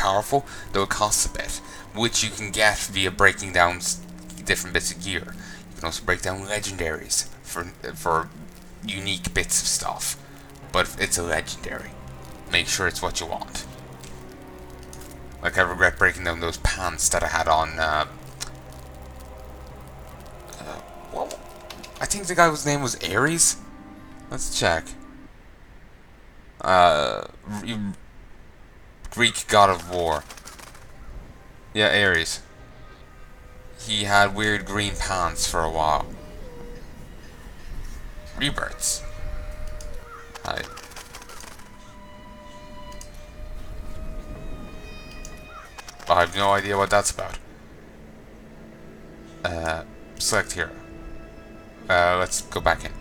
powerful, though it costs a bit, which you can get via breaking down different bits of gear. You can also break down legendaries for unique bits of stuff, but it's a legendary. Make sure it's what you want. Like, I regret breaking down those pants that I had on, well, I think the guy's name was Ares? Let's check. Greek god of war. Yeah, Ares. He had weird green pants for a while. Rebirths. Hi. I have no idea what that's about. Select hero. Let's go back in.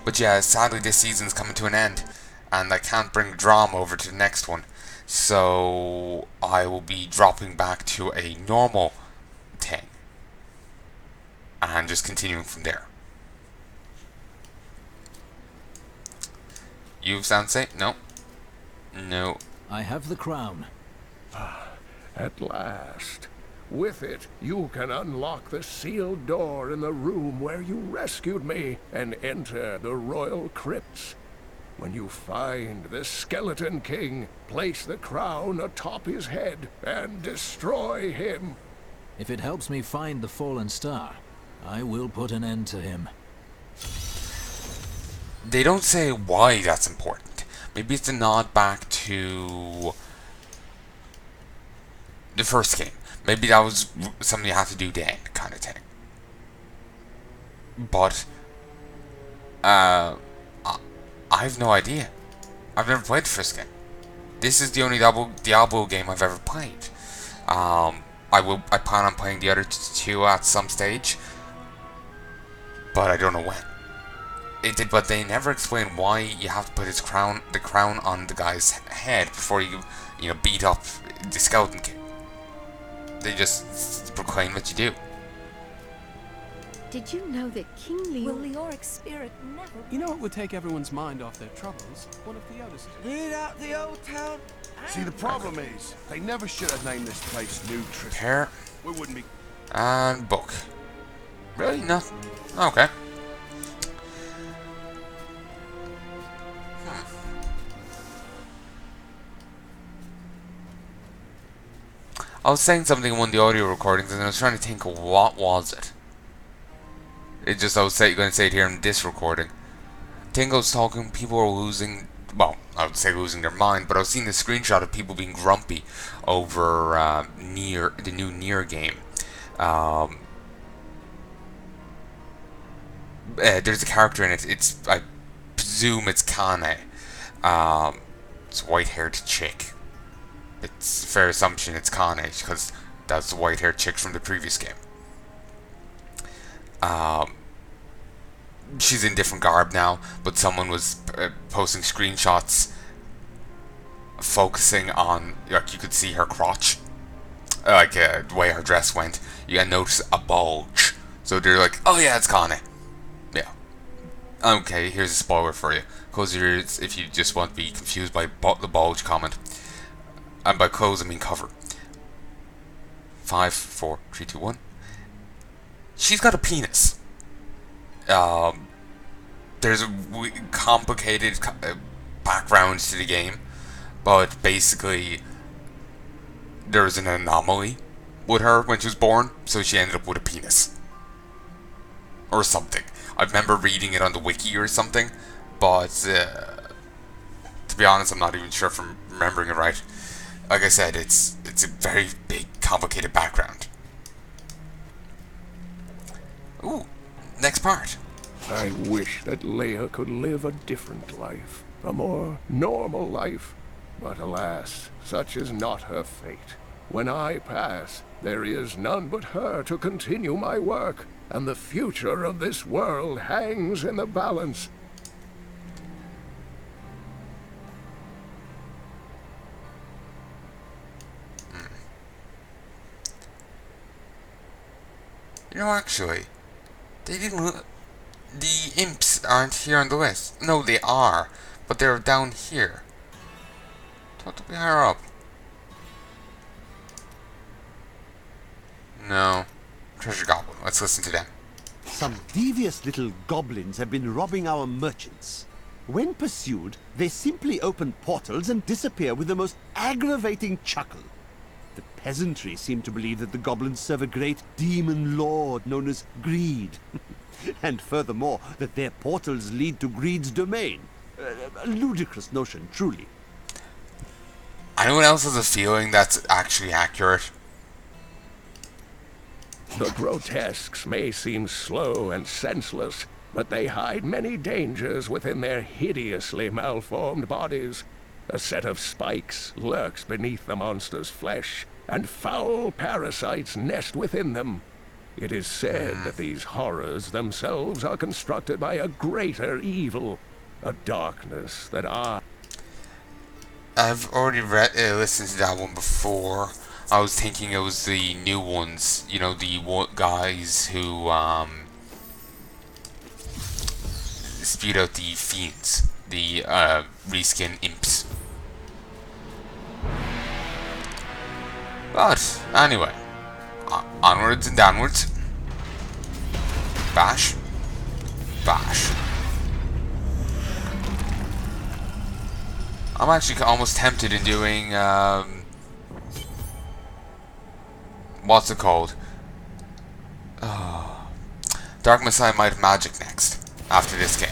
But yeah, sadly this season's coming to an end, and I can't bring Drom over to the next one, so I will be dropping back to a normal thing, and just continuing from there. You, Sensei? No. No. I have the crown. At last. With it, you can unlock the sealed door in the room where you rescued me and enter the royal crypts. When you find the Skeleton King, place the crown atop his head and destroy him. If it helps me find the fallen star, I will put an end to him. They don't say why that's important. Maybe it's a nod back to the first game. Maybe that was something you have to do then, kind of thing. But, I have no idea. I've never played the first game. This is the only Diablo game I've ever played. I plan on playing the other two at some stage, but I don't know when. But they never explain why you have to put the crown on the guy's head before you beat up the Skeleton King. They just proclaim what you do. Did you know that King Leo... Will Leoric's spirit never... You know what would take everyone's mind off their troubles? One of the Otis. Read out the old town. See, the problem is, they never should have named this place New Tristan. Pair. We wouldn't be... And book. Really? No. Okay. I was saying something in one of the audio recordings, and I was trying to think of what was it. I was going to say it here in this recording. I think I was talking, people are losing, well, I would say losing their mind, but I was seeing a screenshot of people being grumpy over the new Nier game. There's a character in it, I presume it's Kane. It's a white-haired chick. It's a fair assumption it's Kane, because that's the white-haired chick from the previous game. She's in different garb now, but someone was posting screenshots focusing on, like, you could see her crotch, the way her dress went. You can notice a bulge. So they're like, oh yeah, it's Kane. Yeah. Okay, here's a spoiler for you. Close your ears if you just want to be confused by the bulge comment. And by close, I mean cover. 5, 4, 3, 2, 1. She's got a penis. There's a complicated background to the game, but basically, there's an anomaly with her when she was born, so she ended up with a penis. Or something. I remember reading it on the wiki or something, but to be honest, I'm not even sure if I'm remembering it right. Like I said, it's a very big, complicated background. Ooh, next part. I wish that Leia could live a different life, a more normal life. But alas, such is not her fate. When I pass, there is none but her to continue my work, and the future of this world hangs in the balance. You know, actually, they didn't. The imps aren't here on the list. No, they are, but they're down here. Talk to me higher up. No. Treasure Goblin. Let's listen to them. Some devious little goblins have been robbing our merchants. When pursued, they simply open portals and disappear with the most aggravating chuckle. The peasantry seem to believe that the goblins serve a great demon lord known as Greed. And furthermore, that their portals lead to Greed's domain. A ludicrous notion, truly. Anyone else has a feeling that's actually accurate? The grotesques may seem slow and senseless, but they hide many dangers within their hideously malformed bodies. A set of spikes lurks beneath the monster's flesh, and foul parasites nest within them. It is said that these horrors themselves are constructed by a greater evil, a darkness that I've already listened to that one before. I was thinking it was the new ones, you know, the guys who spewed out the fiends, the reskin imps. But anyway, onwards and downwards. Bash, bash. I'm actually almost tempted in doing what's it called? Dark Messiah Might of Magic next, after this game.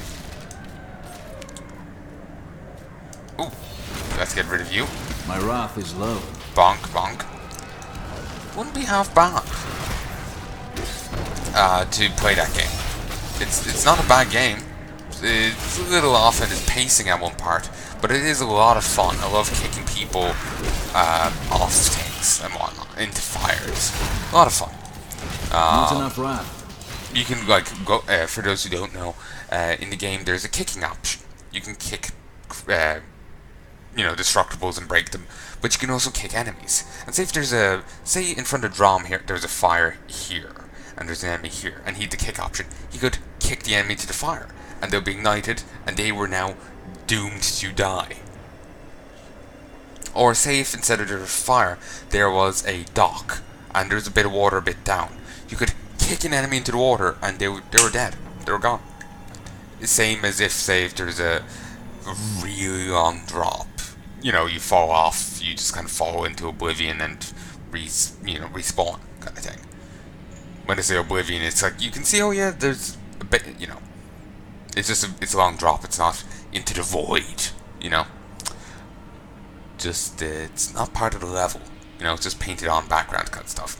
Ooh, let's get rid of you. My wrath is low. Bonk, bonk. Wouldn't be half bad to play that game. It's not a bad game. It's a little off in its pacing at one part, but it is a lot of fun. I love kicking people off things and whatnot into fires. A lot of fun. Not enough wrath. You can like go. For those who don't know, in the game there's a kicking option. You can kick, destructibles and break them, but you can also kick enemies. And say if there's say in front of Drom here, there's a fire here, and there's an enemy here, and he had the kick option. He could kick the enemy to the fire, and they'll be ignited, and they were now doomed to die. Or say if instead of there was fire, there was a dock, and there's a bit of water a bit down. You could kick an enemy into the water, and they were dead. They were gone. The same as if, say, if there's a really long drop. You know, you fall off, you just kind of fall into oblivion and respawn, kind of thing. When I say oblivion, it's like, you can see, oh yeah, there's a bit, it's just it's a long drop, it's not into the void, Just, it's not part of the level, it's just painted on background kind of stuff.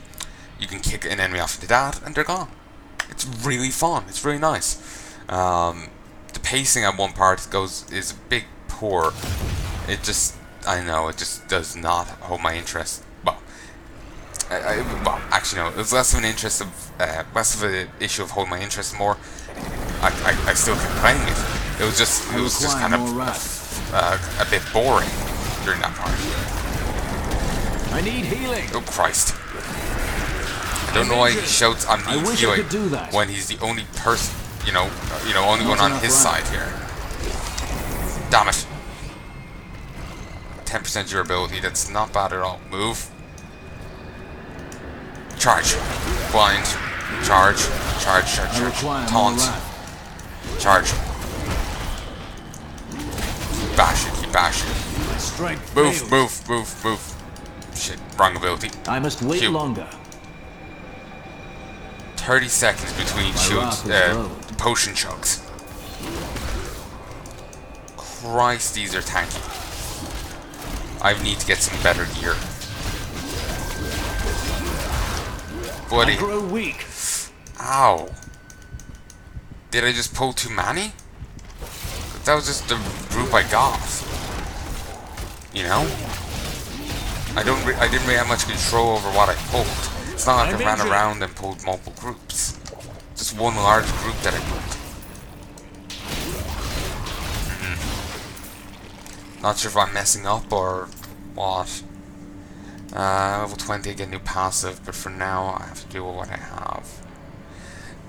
You can kick an enemy off into that, and they're gone. It's really fun, it's really nice. The pacing at one part is a bit poor. It just does not hold my interest. Well, actually no, it was less of an an issue of holding my interest. More, I still kept playing it. It was just kind of a bit boring during that part. I need healing. Oh Christ! I don't know why he shouts "I need healing" when he's the only person, only one on his side here. Damn it! 10% durability, that's not bad at all. Move. Charge. Blind. Charge. Charge. Taunt. Charge. Bash it, keep bashing. Move. Shit, wrong ability. I must wait longer. 30 seconds between potion chugs. Christ, these are tanky. I need to get some better gear. Buddy. I grow weak. Ow. Did I just pull too many? That was just the group I got. I didn't really have much control over what I pulled. It's not like I ran around and pulled multiple groups. Just one large group that I pulled. Not sure if I'm messing up or what. Level 20, I get a new passive, but for now I have to deal with what I have.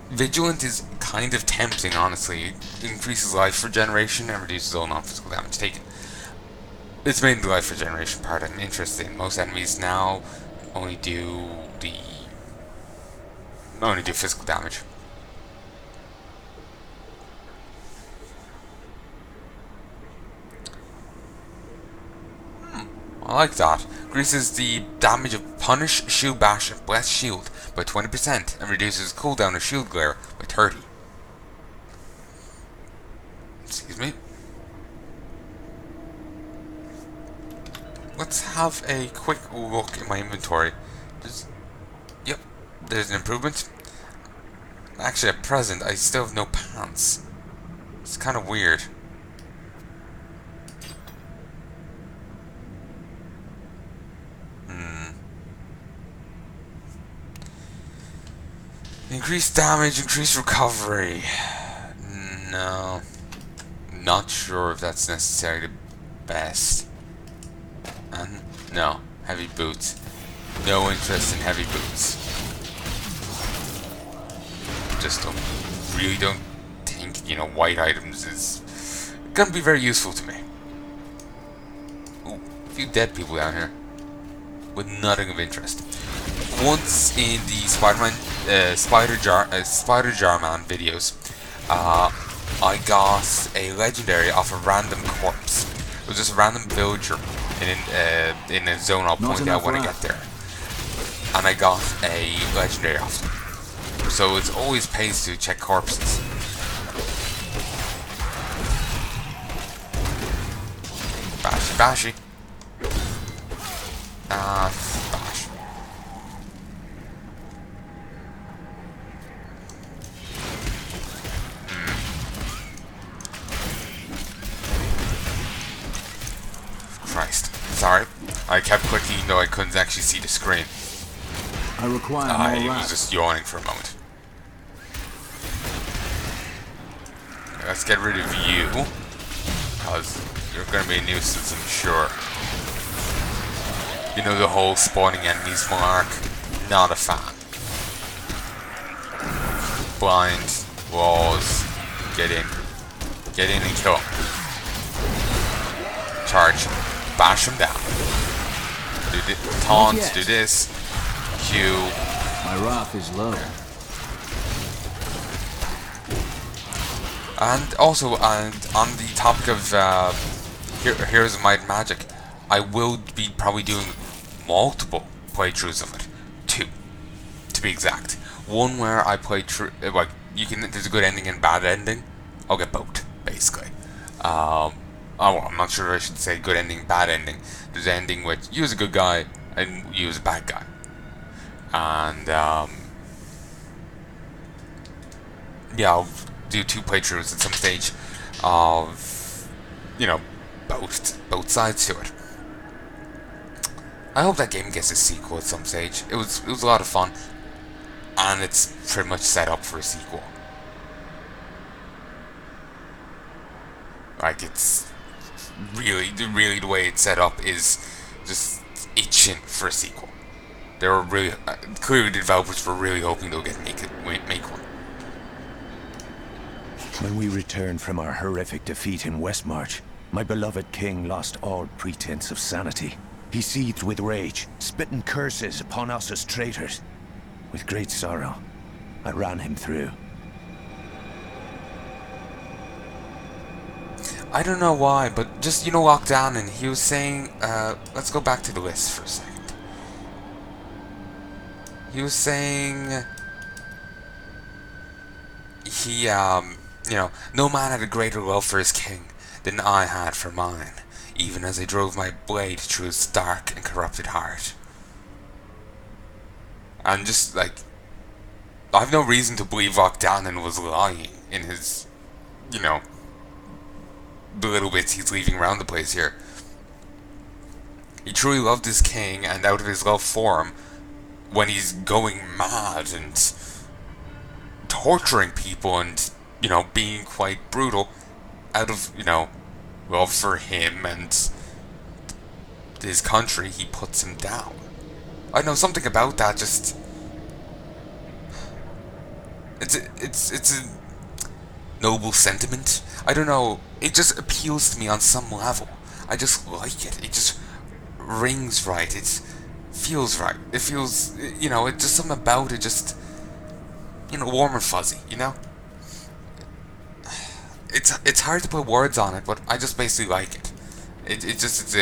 Vigilant is kind of tempting, honestly. It increases life regeneration and reduces all non-physical damage taken. It's mainly the life regeneration part I'm interested in. Most enemies now only do the only do physical damage. I like that. Increases the damage of Punish, Shield Bash, and Bless Shield by 20% and reduces cooldown of Shield Glare by 30. Excuse me. Let's have a quick look in my inventory. Yep, there's an improvement. Actually, at present, I still have no pants. It's kind of weird. Increased damage, increased recovery. No. Not sure if that's necessarily the best. And no. Heavy boots. No interest in heavy boots. Just really don't think, you know, white items is gonna be very useful to me. Ooh, a few dead people down here. With nothing of interest. Once in the Spider-Man, Spider Jar Man videos, I got a legendary off a random corpse. It was just a random villager in a zone I'll point out when I get there. And I got a legendary off them. So it's always pays to check corpses. Bashy. Bash. Christ. Sorry. I kept clicking even though I couldn't actually see the screen. I require I more was rats. just yawning for a moment. Let's get rid of you, because you're going to be a nuisance, I'm sure. You know the whole spawning enemies mark? Not a fan. Blind, walls, get in. Get in and kill him. Charge, bash him down. Do taunt, do this. Q. My wrath is low. And also, and on the topic of Heroes of Might and Magic, I will be probably doing multiple playthroughs of it. 2, to be exact. One where I play through, like, there's a good ending and bad ending. I'll get both, basically. Oh, well, I'm not sure I should say good ending, bad ending. There's an ending which you as a good guy and you as a bad guy. And, yeah, I'll do 2 playthroughs at some stage of, you know, both sides to it. I hope that game gets a sequel at some stage. It was a lot of fun, and it's pretty much set up for a sequel. Like, it's really the way it's set up is just itching for a sequel. They were really clearly the developers were really hoping they'll make one. When we returned from our horrific defeat in Westmarch, my beloved king lost all pretense of sanity. He seethed with rage, spitting curses upon us as traitors. With great sorrow, I ran him through. I don't know why, but just, you know, walked down and he was saying, let's go back to the list for a second. He was saying, he, you know, no man had a greater love for his king than I had for mine, even as I drove my blade through his dark and corrupted heart. And just, like, I have no reason to believe Octanon was lying in his, you know, the little bits he's leaving around the place here. He truly loved his king, and out of his love for him, when he's going mad and torturing people and, you know, being quite brutal, out of, you know, love for him and his country, he puts him down. I know something about that. Just it's a noble sentiment. I don't know. It just appeals to me on some level. I just like it. It just rings right. It feels right. It feels, you know, it just something about it just warm and fuzzy, you know? It's hard to put words on it, but I just basically like it. It's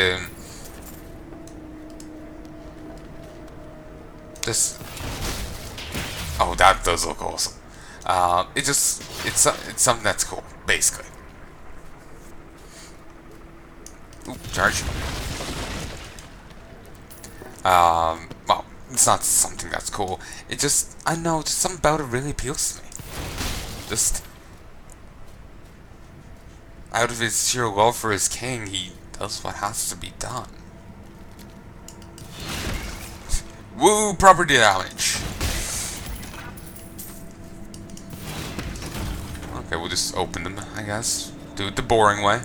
this. Oh, that does look awesome. It's something that's cool, basically. Ooh, charge. Well, it's not something that's cool. It just, I don't know, just something about it really appeals to me. Just out of his sheer love for his king, he does what has to be done. Woo, property damage. Okay, we'll just open them, I guess. Do it the boring way.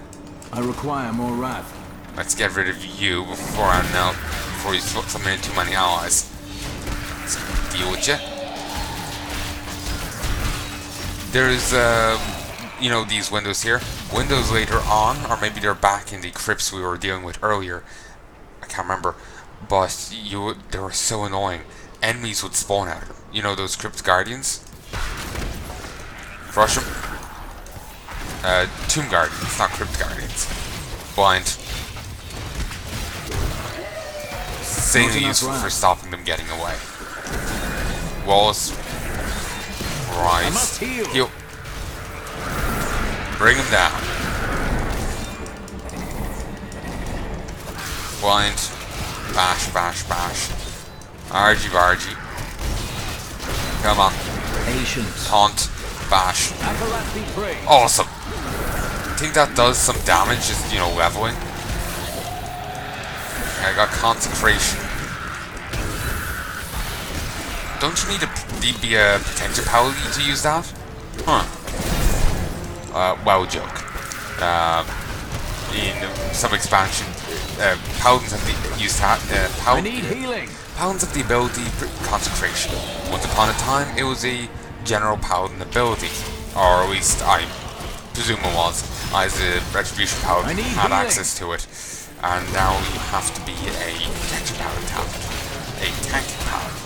I require more wrath. Let's get rid of you before you summon in too many allies. Let's deal with you. There's, these windows here. Windows later on, or maybe they're back in the crypts we were dealing with earlier. I can't remember. But they were so annoying. Enemies would spawn out of them. You know those crypt guardians? Crush them. Tomb guardians, not crypt guardians. Blind. Insanely useful for stopping them getting away. Walls. Rise. Heal. Bring him down. Blind. Bash, bash, bash. Argy bargy. Come on. Patience. Taunt. Bash. Awesome. I think that does some damage, just, leveling. I got Consecration. Don't you need to be a potential paladin to use that? Huh. Wow joke. In some expansion, paladins have I need healing. Paladins have the ability Consecration. Once upon a time, it was a general paladin ability, or at least I presume it was. I, as a Retribution paladin, had access to it, and now you have to be a protection paladin talent, a tanking paladin.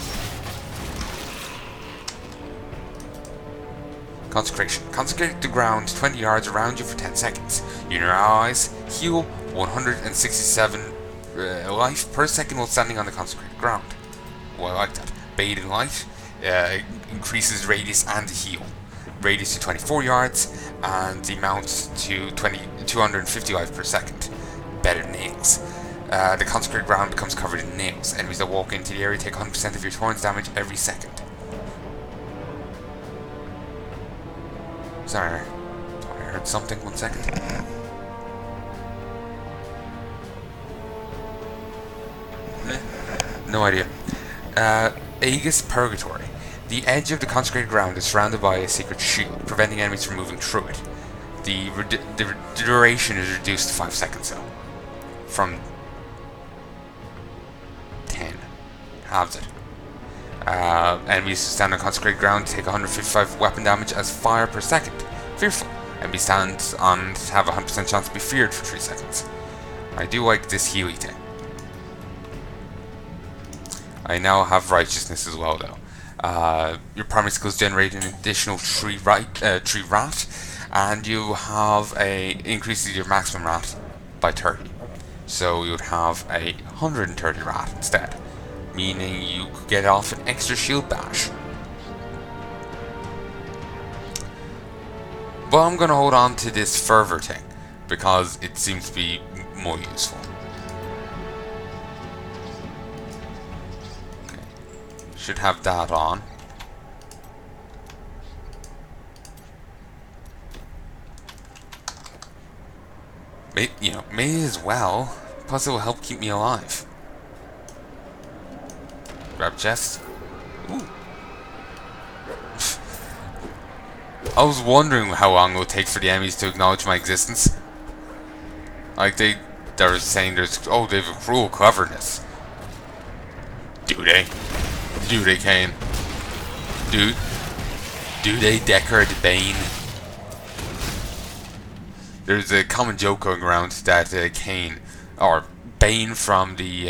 Consecration. Consecrate the ground 20 yards around you for 10 seconds. You and your allies heal 167 life per second while standing on the consecrated ground. Well, I like that. Bathe in light increases radius and heal. Radius to 24 yards and the amount to 250 life per second. Better nails. The consecrated ground becomes covered in nails. Enemies that walk into the area take 100% of your thorns damage every second. Sorry, I heard something. 1 second. No idea. Aegis Purgatory. The edge of the consecrated ground is surrounded by a sacred shield, preventing enemies from moving through it. The duration is reduced to 5 seconds, though. From 10. Halves it. Enemies who stand on consecrated ground take 155 weapon damage as fire per second. Fearful. Enemies stand on have a 100% chance to be feared for 3 seconds. I do like this healy thing. I now have righteousness as well, though. Your primary skills generate an additional 3 rat, and you have increases your maximum rat by 30. So you would have a 130 rat instead, meaning you could get off an extra shield bash. But I'm gonna hold on to this fervor thing because it seems to be more useful. Okay. Should have that on. May as well. Plus it will help keep me alive. Grab chest. Ooh. I was wondering how long it would take for the enemies to acknowledge my existence. Like they're saying they have a cruel cleverness. Do they? Do they, Kane? Do they, Deckard Bane? There's a common joke going around that Kane, or Bane from the